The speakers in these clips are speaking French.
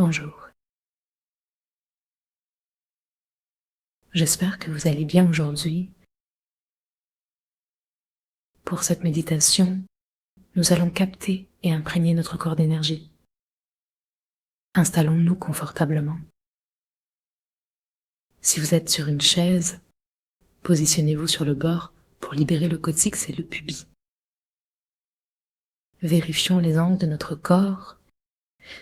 Bonjour. J'espère que vous allez bien aujourd'hui. Pour cette méditation, nous allons capter et imprégner notre corps d'énergie. Installons-nous confortablement. Si vous êtes sur une chaise, positionnez-vous sur le bord pour libérer le coccyx et le pubis. Vérifions les angles de notre corps,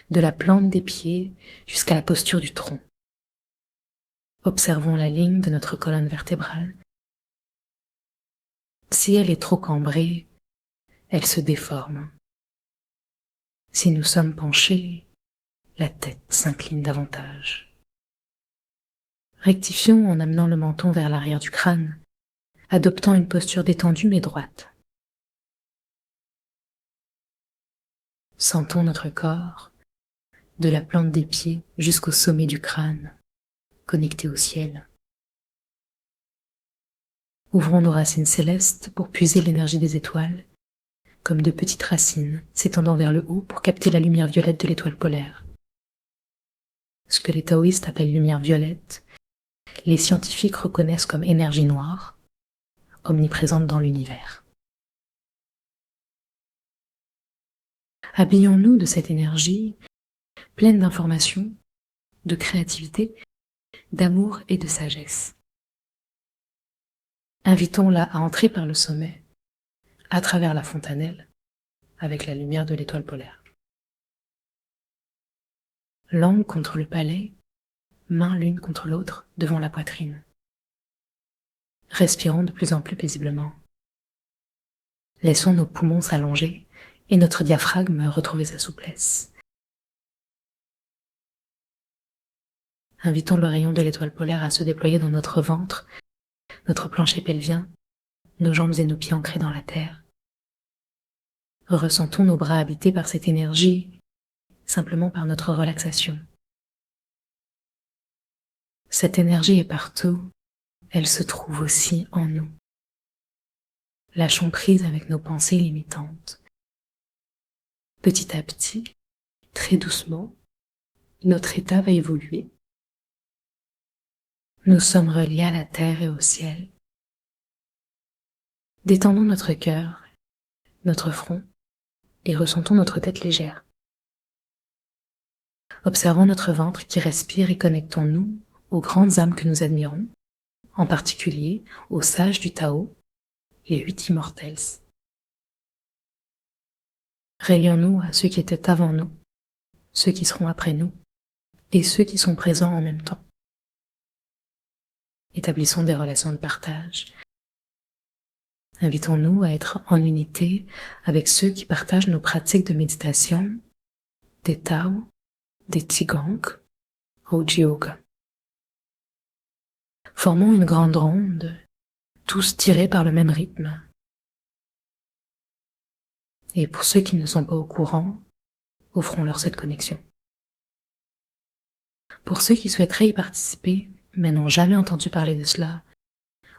de la plante des pieds jusqu'à la posture du tronc. Observons la ligne de notre colonne vertébrale. Si elle est trop cambrée, elle se déforme. Si nous sommes penchés, la tête s'incline davantage. Rectifions en amenant le menton vers l'arrière du crâne, adoptant une posture détendue mais droite. Sentons notre corps, de la plante des pieds jusqu'au sommet du crâne, connecté au ciel. Ouvrons nos racines célestes pour puiser l'énergie des étoiles, comme de petites racines s'étendant vers le haut pour capter la lumière violette de l'étoile polaire. Ce que les taoïstes appellent lumière violette, les scientifiques reconnaissent comme énergie noire, omniprésente dans l'univers. Habillons-nous de cette énergie pleine d'informations, de créativité, d'amour et de sagesse. Invitons-la à entrer par le sommet, à travers la fontanelle, avec la lumière de l'étoile polaire. Langue contre le palais, mains l'une contre l'autre devant la poitrine. Respirons de plus en plus paisiblement. Laissons nos poumons s'allonger et notre diaphragme retrouver sa souplesse. Invitons le rayon de l'étoile polaire à se déployer dans notre ventre, notre plancher pelvien, nos jambes et nos pieds ancrés dans la terre. Ressentons nos bras habités par cette énergie, simplement par notre relaxation. Cette énergie est partout, elle se trouve aussi en nous. Lâchons prise avec nos pensées limitantes. Petit à petit, très doucement, notre état va évoluer. Nous sommes reliés à la terre et au ciel. Détendons notre cœur, notre front, et ressentons notre tête légère. Observons notre ventre qui respire et connectons-nous aux grandes âmes que nous admirons, en particulier aux sages du Tao, les 8 immortels. Relions-nous à ceux qui étaient avant nous, ceux qui seront après nous, et ceux qui sont présents en même temps. Établissons des relations de partage. Invitons-nous à être en unité avec ceux qui partagent nos pratiques de méditation, des Tao, des Qigong ou du Yoga. Formons une grande ronde, tous tirés par le même rythme. Et pour ceux qui ne sont pas au courant, offrons-leur cette connexion. Pour ceux qui souhaiteraient y participer, mais n'ont jamais entendu parler de cela,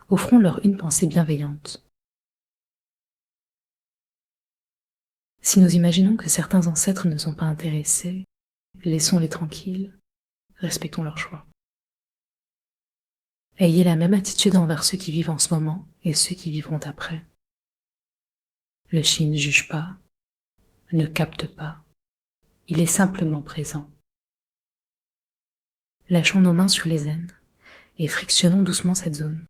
offrons-leur une pensée bienveillante. Si nous imaginons que certains ancêtres ne sont pas intéressés, laissons-les tranquilles, respectons leur choix. Ayez la même attitude envers ceux qui vivent en ce moment et ceux qui vivront après. Le chi ne juge pas, ne capte pas, il est simplement présent. Lâchons nos mains sur les aines et frictionnons doucement cette zone.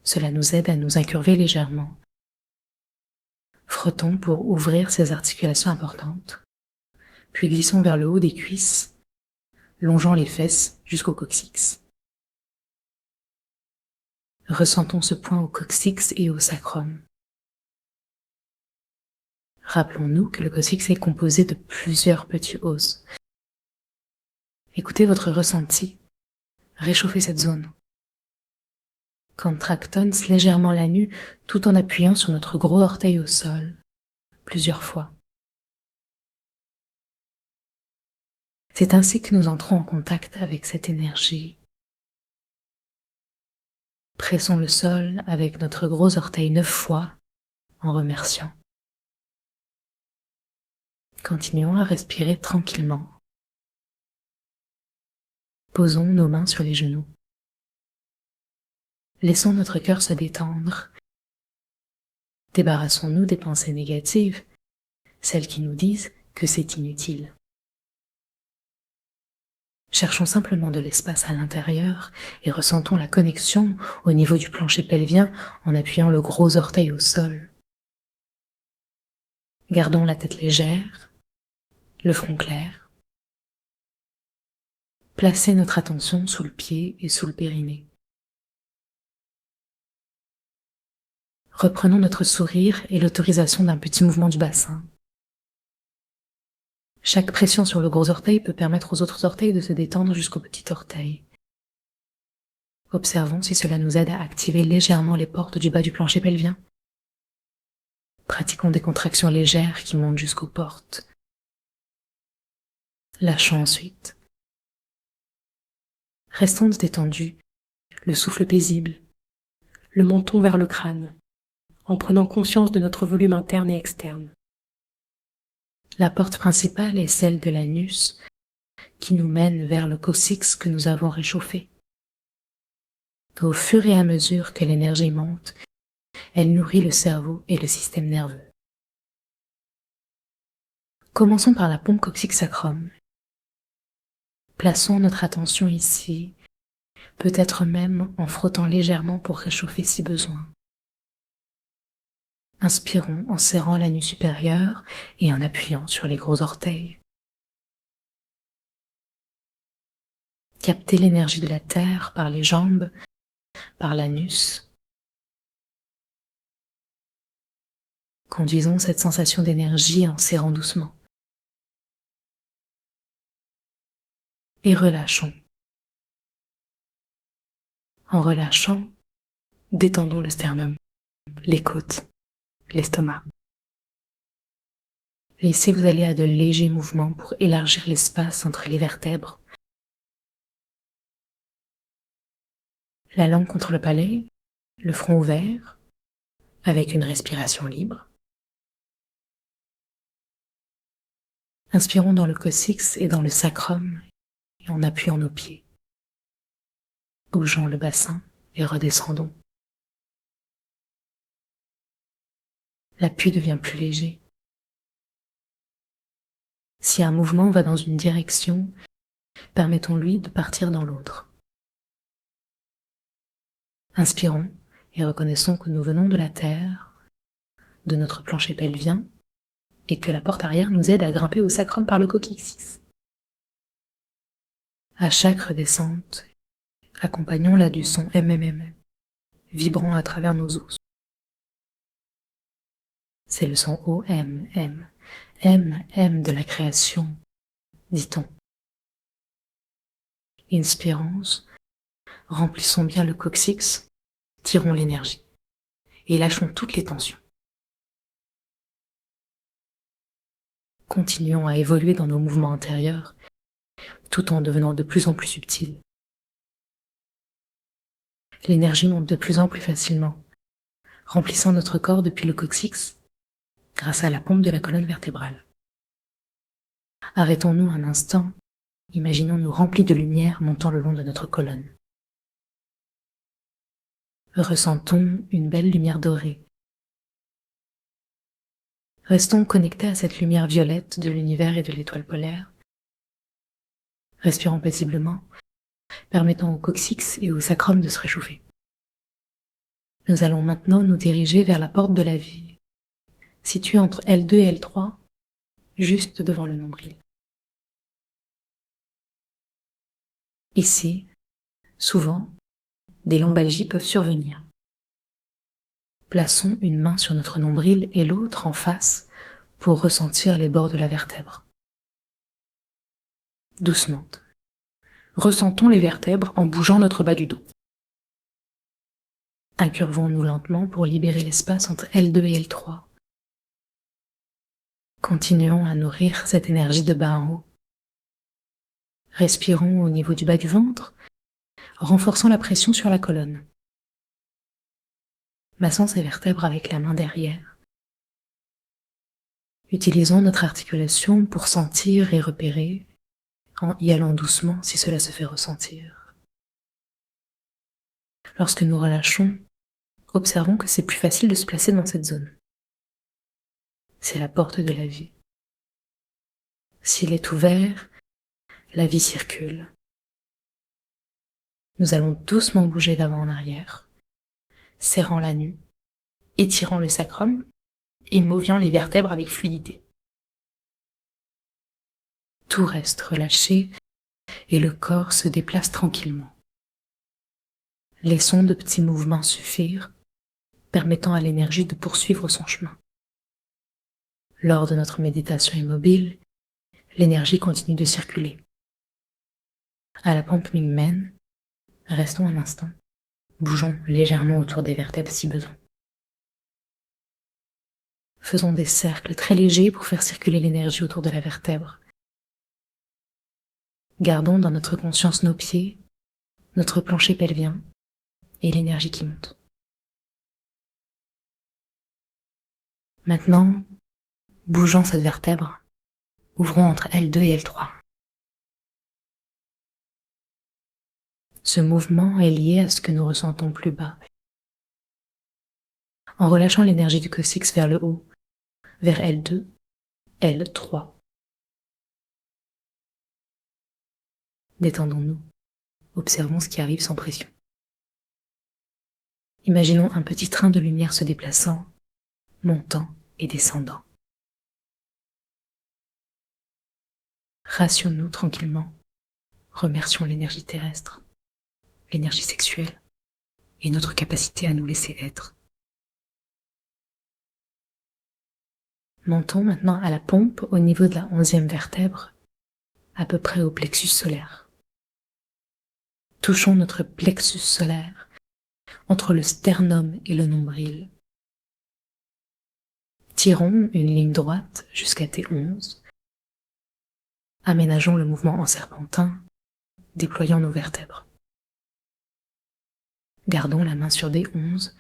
Cela nous aide à nous incurver légèrement. Frottons pour ouvrir ces articulations importantes, puis glissons vers le haut des cuisses, longeant les fesses jusqu'au coccyx. Ressentons ce point au coccyx et au sacrum. Rappelons-nous que le coccyx est composé de plusieurs petits os. Écoutez votre ressenti, réchauffez cette zone. Contractons légèrement la nuque tout en appuyant sur notre gros orteil au sol, plusieurs fois. C'est ainsi que nous entrons en contact avec cette énergie. Pressons le sol avec notre gros orteil 9 fois en remerciant. Continuons à respirer tranquillement. Posons nos mains sur les genoux. Laissons notre cœur se détendre. Débarrassons-nous des pensées négatives, celles qui nous disent que c'est inutile. Cherchons simplement de l'espace à l'intérieur et ressentons la connexion au niveau du plancher pelvien en appuyant le gros orteil au sol. Gardons la tête légère, le front clair. Placez notre attention sous le pied et sous le périnée. Reprenons notre sourire et l'autorisation d'un petit mouvement du bassin. Chaque pression sur le gros orteil peut permettre aux autres orteils de se détendre jusqu'au petit orteil. Observons si cela nous aide à activer légèrement les portes du bas du plancher pelvien. Pratiquons des contractions légères qui montent jusqu'aux portes. Lâchons ensuite. Restons détendus, le souffle paisible, le menton vers le crâne, en prenant conscience de notre volume interne et externe. La porte principale est celle de l'anus, qui nous mène vers le coccyx que nous avons réchauffé. Au fur et à mesure que l'énergie monte, elle nourrit le cerveau et le système nerveux. Commençons par la pompe coccyx-sacrum. Plaçons notre attention ici, peut-être même en frottant légèrement pour réchauffer si besoin. Inspirons en serrant l'anus supérieur et en appuyant sur les gros orteils. Captez l'énergie de la terre par les jambes, par l'anus. Conduisons cette sensation d'énergie en serrant doucement. Et relâchons. En relâchant, détendons le sternum, les côtes, l'estomac. Laissez-vous aller à de légers mouvements pour élargir l'espace entre les vertèbres. La langue contre le palais, le front ouvert, avec une respiration libre. Inspirons dans le coccyx et dans le sacrum et en appuyant nos pieds. Bougeons le bassin et redescendons. L'appui devient plus léger. Si un mouvement va dans une direction, permettons-lui de partir dans l'autre. Inspirons et reconnaissons que nous venons de la terre, de notre plancher pelvien, et que la porte arrière nous aide à grimper au sacrum par le coccyx. À chaque redescente, accompagnons-la du son MMM, vibrant à travers nos os. C'est le son OM, M, M de la création, dit-on. Inspirons, remplissons bien le coccyx, tirons l'énergie et lâchons toutes les tensions. Continuons à évoluer dans nos mouvements intérieurs, tout en devenant de plus en plus subtils. L'énergie monte de plus en plus facilement, remplissant notre corps depuis le coccyx grâce à la pompe de la colonne vertébrale. Arrêtons-nous un instant, imaginons-nous remplis de lumière montant le long de notre colonne. Ressentons une belle lumière dorée. Restons connectés à cette lumière violette de l'univers et de l'étoile polaire. Respirons paisiblement, permettant au coccyx et au sacrum de se réchauffer. Nous allons maintenant nous diriger vers la porte de la vie, située entre L2 et L3, juste devant le nombril. Ici, souvent, des lombalgies peuvent survenir. Plaçons une main sur notre nombril et l'autre en face pour ressentir les bords de la vertèbre. Doucement. Ressentons les vertèbres en bougeant notre bas du dos. Incurvons-nous lentement pour libérer l'espace entre L2 et L3. Continuons à nourrir cette énergie de bas en haut. Respirons au niveau du bas du ventre, renforçant la pression sur la colonne. Massons ces vertèbres avec la main derrière. Utilisons notre articulation pour sentir et repérer, en y allant doucement si cela se fait ressentir. Lorsque nous relâchons, observons que c'est plus facile de se placer dans cette zone. C'est la porte de la vie. S'il est ouvert, la vie circule. Nous allons doucement bouger d'avant en arrière, serrant la nuque, étirant le sacrum et moviant les vertèbres avec fluidité. Tout reste relâché et le corps se déplace tranquillement. Laissons de petits mouvements suffire, permettant à l'énergie de poursuivre son chemin. Lors de notre méditation immobile, l'énergie continue de circuler. À la pompe Mingmen, restons un instant, bougeons légèrement autour des vertèbres si besoin. Faisons des cercles très légers pour faire circuler l'énergie autour de la vertèbre. Gardons dans notre conscience nos pieds, notre plancher pelvien et l'énergie qui monte. Maintenant, bougeons cette vertèbre, ouvrons entre L2 et L3. Ce mouvement est lié à ce que nous ressentons plus bas. En relâchant l'énergie du coccyx vers le haut, vers L2, L3. Détendons-nous, observons ce qui arrive sans pression. Imaginons un petit train de lumière se déplaçant, montant et descendant. Rationnons-nous tranquillement, remercions l'énergie terrestre, l'énergie sexuelle et notre capacité à nous laisser être. Montons maintenant à la pompe au niveau de la 11e vertèbre, à peu près au plexus solaire. Touchons notre plexus solaire entre le sternum et le nombril. Tirons une ligne droite jusqu'à T11. Aménageons le mouvement en serpentin, déployant nos vertèbres. Gardons la main sur D11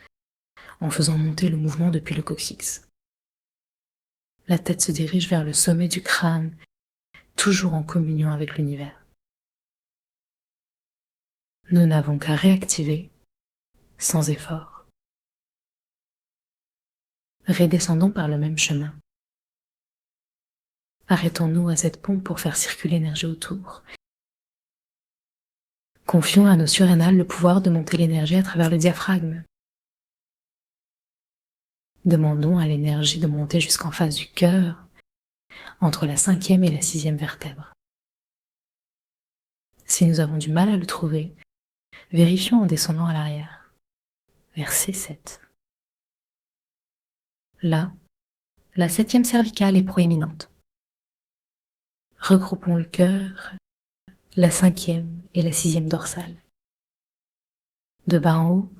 en faisant monter le mouvement depuis le coccyx. La tête se dirige vers le sommet du crâne, toujours en communion avec l'univers. Nous n'avons qu'à réactiver, sans effort. Redescendons par le même chemin. Arrêtons-nous à cette pompe pour faire circuler l'énergie autour. Confions à nos surrénales le pouvoir de monter l'énergie à travers le diaphragme. Demandons à l'énergie de monter jusqu'en face du cœur, entre la 5e et la 6e vertèbre. Si nous avons du mal à le trouver, vérifions en descendant à l'arrière, vers C7. Là, la 7e cervicale est proéminente. Regroupons le cœur, la 5e et la 6e dorsale. De bas en haut,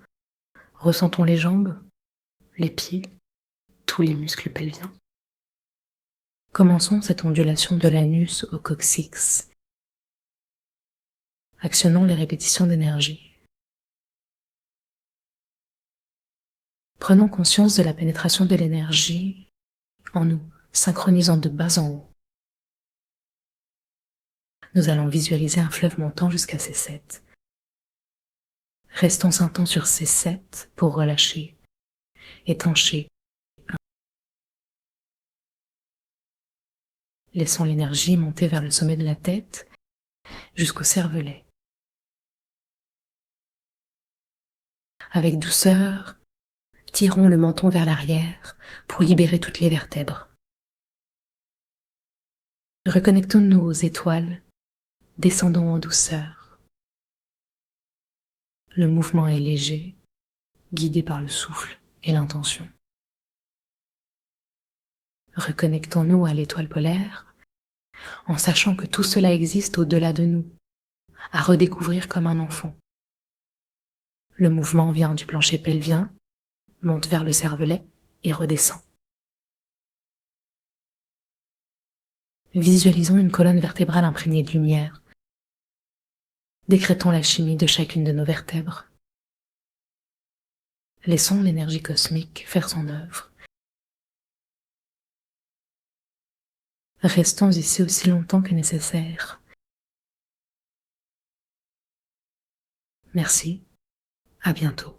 ressentons les jambes, les pieds, tous les muscles pelviens. Commençons cette ondulation de l'anus au coccyx. Actionnons les répétitions d'énergie. Prenons conscience de la pénétration de l'énergie en nous, synchronisant de bas en haut. Nous allons visualiser un fleuve montant jusqu'à C7. Restons un temps sur C7 pour relâcher, étancher. Laissons l'énergie monter vers le sommet de la tête jusqu'au cervelet. Avec douceur, tirons le menton vers l'arrière pour libérer toutes les vertèbres. Reconnectons-nous aux étoiles, descendons en douceur. Le mouvement est léger, guidé par le souffle et l'intention. Reconnectons-nous à l'étoile polaire, en sachant que tout cela existe au-delà de nous, à redécouvrir comme un enfant. Le mouvement vient du plancher pelvien, monte vers le cervelet et redescend. Visualisons une colonne vertébrale imprégnée de lumière. Décrétons la chimie de chacune de nos vertèbres. Laissons l'énergie cosmique faire son œuvre. Restons ici aussi longtemps que nécessaire. Merci. À bientôt.